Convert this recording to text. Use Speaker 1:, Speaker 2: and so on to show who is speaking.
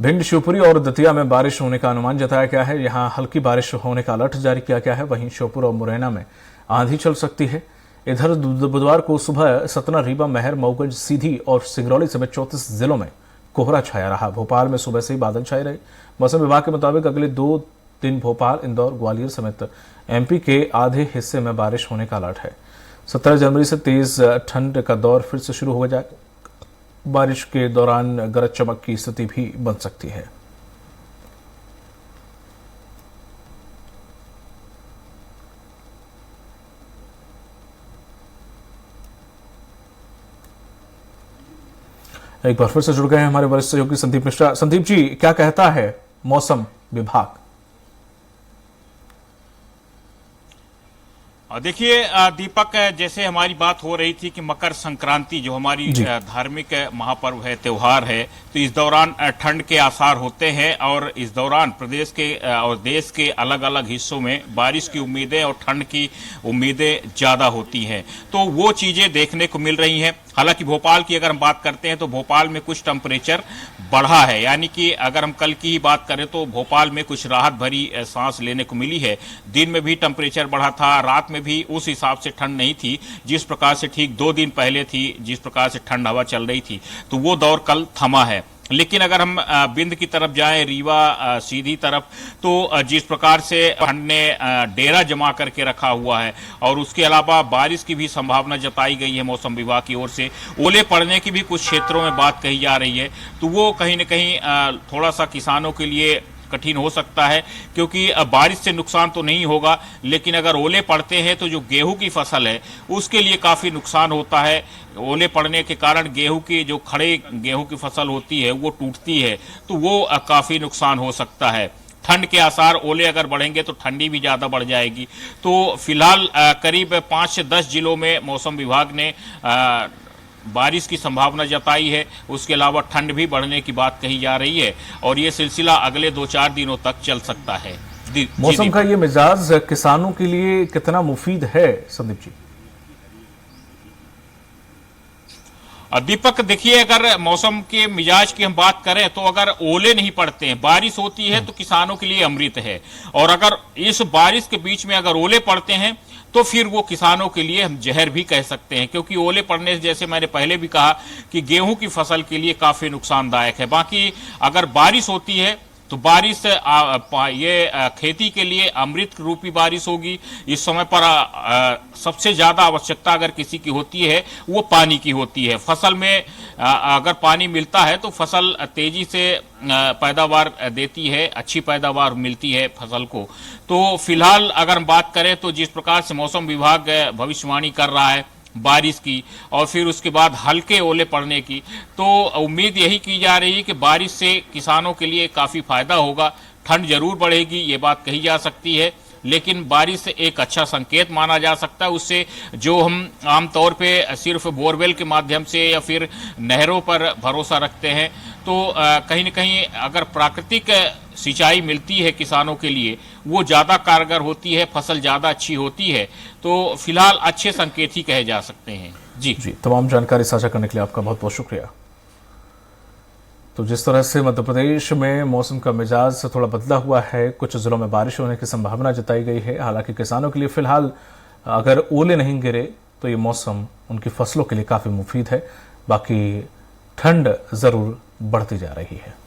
Speaker 1: भिंड, शिवपुरी और दतिया में बारिश होने का अनुमान जताया गया है। यहां हल्की बारिश होने का अलर्ट जारी किया गया है। वहीं श्योपुर और मुरैना में आंधी चल सकती है। इधर बुधवार को सुबह सतना, रीवा, महर, मऊगंज, सीधी और सिंगरौली समेत 34 जिलों में कोहरा छाया रहा। भोपाल में सुबह से ही बादल छाए रहे। मौसम विभाग के मुताबिक अगले 2 दिन भोपाल, इंदौर, ग्वालियर समेत एमपी के आधे हिस्से में बारिश होने का अलर्ट है। 17 जनवरी से तेज ठंड का दौर फिर से शुरू हो जाएगा। बारिश के दौरान गरज चमक की स्थिति भी बन सकती है। एक बार फिर से जुड़ गए हैं हमारे वरिष्ठ सहयोगी संदीप मिश्रा। संदीप जी, क्या कहता है मौसम विभाग?
Speaker 2: देखिए दीपक, जैसे हमारी बात हो रही थी कि मकर संक्रांति जो हमारी धार्मिक महापर्व है, त्योहार है, तो इस दौरान ठंड के आसार होते हैं और इस दौरान प्रदेश के और देश के अलग अलग हिस्सों में बारिश की उम्मीदें और ठंड की उम्मीदें ज्यादा होती हैं। तो वो चीजें देखने को मिल रही हैं। हालांकि भोपाल की अगर हम बात करते हैं तो भोपाल में कुछ टेम्परेचर बढ़ा है, यानी कि अगर हम कल की ही बात करें तो भोपाल में कुछ राहत भरी सांस लेने को मिली है। दिन में भी टेम्परेचर बढ़ा था, रात में भी उस हिसाब से ठंड नहीं थी जिस प्रकार से ठीक 2 दिन पहले थी, जिस प्रकार से ठंड हवा चल रही थी। तो वो दौर कल थमा है। लेकिन अगर हम बिंद की तरफ जाएं, रीवा, सीधी तरफ, तो जिस प्रकार से ठंड ने डेरा जमा करके रखा हुआ है और उसके अलावा बारिश की भी संभावना जताई गई है मौसम विभाग की ओर से। ओले पड़ने की भी कुछ क्षेत्रों में बात कही जा रही है, तो वो कहीं न कहीं थोड़ा सा किसानों के लिए कठिन हो सकता है, क्योंकि बारिश से नुकसान तो नहीं होगा, लेकिन अगर ओले पड़ते हैं तो जो गेहूं की फसल है उसके लिए काफी नुकसान होता है। ओले पड़ने के कारण गेहूं की जो खड़े गेहूं की फसल होती है वो टूटती है, तो वो काफी नुकसान हो सकता है। ठंड के आसार, ओले अगर बढ़ेंगे तो ठंडी भी ज्यादा बढ़ जाएगी। तो फिलहाल करीब 5 से 10 जिलों में मौसम विभाग ने बारिश की संभावना जताई है। उसके अलावा ठंड भी बढ़ने की बात कही जा रही है और ये सिलसिला अगले 2-4 दिनों तक चल सकता है।
Speaker 1: मौसम का ये मिजाज किसानों के लिए कितना मुफीद है संदीप जी?
Speaker 2: दीपक, देखिए, अगर मौसम के मिजाज की हम बात करें तो अगर ओले नहीं पड़ते हैं, बारिश होती है, तो किसानों के लिए अमृत है। और अगर इस बारिश के बीच में अगर ओले पड़ते हैं तो फिर वो किसानों के लिए हम जहर भी कह सकते हैं, क्योंकि ओले पड़ने से, जैसे मैंने पहले भी कहा, कि गेहूं की फसल के लिए काफी नुकसानदायक है। बाकी अगर बारिश होती है तो बारिश ये खेती के लिए अमृत रूपी बारिश होगी। इस समय पर सबसे ज्यादा आवश्यकता अगर किसी की होती है वो पानी की होती है। फसल में अगर पानी मिलता है तो फसल तेजी से पैदावार देती है, अच्छी पैदावार मिलती है फसल को। तो फिलहाल अगर हम बात करें तो जिस प्रकार से मौसम विभाग भविष्यवाणी कर रहा है बारिश की और फिर उसके बाद हल्के ओले पड़ने की, तो उम्मीद यही की जा रही है कि बारिश से किसानों के लिए काफी फायदा होगा। ठंड जरूर बढ़ेगी, ये बात कही जा सकती है, लेकिन बारिश से एक अच्छा संकेत माना जा सकता है। उससे जो हम आमतौर पे सिर्फ बोरवेल के माध्यम से या फिर नहरों पर भरोसा रखते हैं, तो कहीं न कहीं अगर प्राकृतिक सिंचाई मिलती है किसानों के लिए, वो ज्यादा कारगर होती है, फसल ज्यादा अच्छी होती है। तो फिलहाल अच्छे संकेत ही कहे जा सकते हैं। जी,
Speaker 1: तमाम जानकारी साझा करने के लिए आपका बहुत बहुत शुक्रिया। तो जिस तरह से मध्य प्रदेश में मौसम का मिजाज थोड़ा बदला हुआ है, कुछ जिलों में बारिश होने की संभावना जताई गई है। हालांकि किसानों के लिए फिलहाल अगर ओले नहीं गिरे तो ये मौसम उनकी फसलों के लिए काफी मुफीद है। बाकी ठंड जरूर बढ़ती जा रही है।